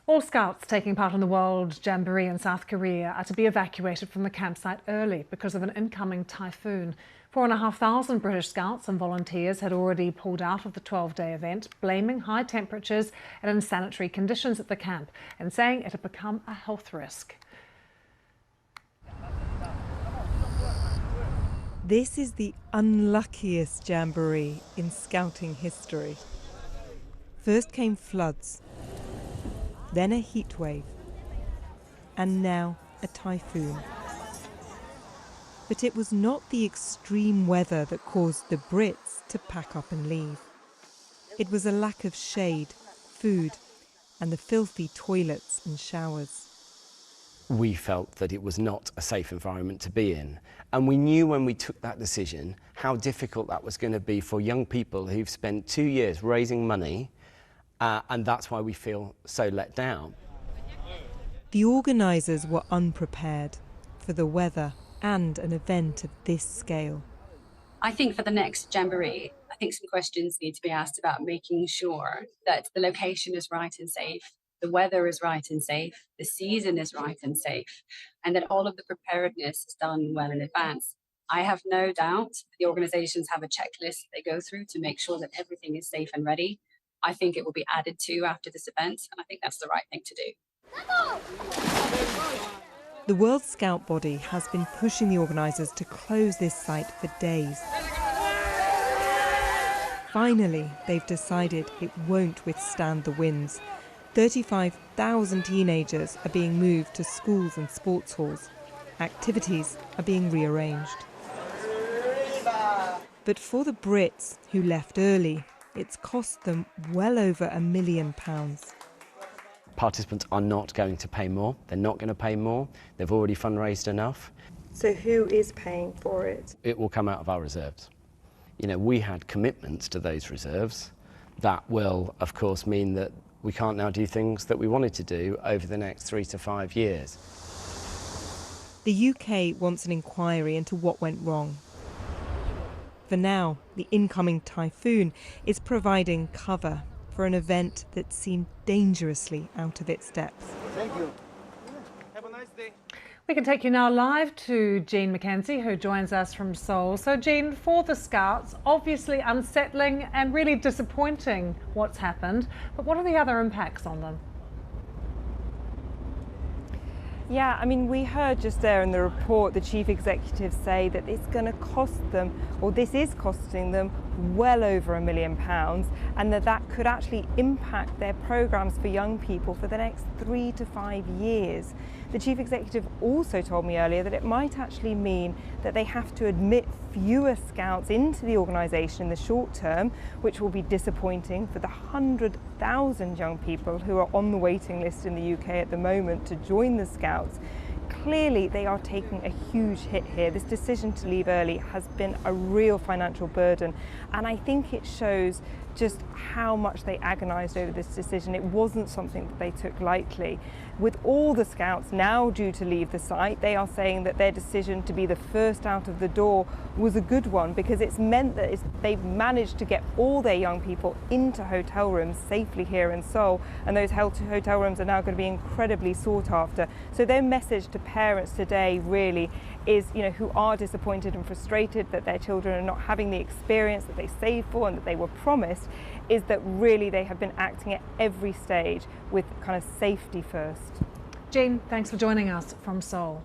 All Scouts taking part in the World Jamboree in South Korea are to be evacuated from the campsite early because of an incoming typhoon. 4,500 British Scouts and volunteers had already pulled out of the 12-day event, blaming high temperatures and unsanitary conditions at the camp and saying it had become a health risk. This is the unluckiest jamboree in Scouting history. First came floods, then a heatwave, and now a typhoon. But it was not the extreme weather that caused the Brits to pack up and leave. It was a lack of shade, food, and the filthy toilets and showers. We felt that it was not a safe environment to be in. And we knew when we took that decision how difficult that was going to be for young people who've spent 2 years raising money, and that's why we feel so let down. The organisers were unprepared for the weather and an event of this scale. I think for the next Jamboree, I think some questions need to be asked about making sure that the location is right and safe, the weather is right and safe, the season is right and safe, and that all of the preparedness is done well in advance. I have no doubt the organisations have a checklist they go through to make sure that everything is safe and ready. I think it will be added to after this event, and I think that's the right thing to do. The World Scout body has been pushing the organisers to close this site for days. Finally, they've decided it won't withstand the winds. 35,000 teenagers are being moved to schools and sports halls. Activities are being rearranged. But for the Brits who left early, it's cost them well over £1 million. Participants are not going to pay more. They're not going to pay more. They've already fundraised enough. So who is paying for it? It will come out of our reserves. You know, we had commitments to those reserves. That will, of course, mean that we can't now do things that we wanted to do over the next 3 to 5 years. The UK wants an inquiry into what went wrong. For now, the incoming typhoon is providing cover for an event that seemed dangerously out of its depth. Thank you. Have a nice day. We can take you now live to Jean McKenzie, who joins us from Seoul. So Jean, for the Scouts, obviously unsettling and really disappointing what's happened, but what are the other impacts on them? Yeah, I mean, we heard just there in the report the chief executive say that it's going to cost them, or this is costing them, well over £1 million, and that could actually impact their programmes for young people for the next 3 to 5 years. The chief executive also told me earlier that it might actually mean that they have to admit fewer Scouts into the organisation in the short term, which will be disappointing for the 100,000 young people who are on the waiting list in the UK at the moment to join the Scouts. Clearly, they are taking a huge hit here. This decision to leave early has been a real financial burden, and I think it shows just how much they agonised over this decision. It wasn't something that they took lightly. With all the Scouts now due to leave the site, they are saying that their decision to be the first out of the door was a good one, because it's meant that they've managed to get all their young people into hotel rooms safely here in Seoul, and those hotel rooms are now going to be incredibly sought after. So their message to parents today really is, who are disappointed and frustrated that their children are not having the experience that they saved for and that they were promised, is that really they have been acting at every stage with kind of safety first. Jean, thanks for joining us from Seoul.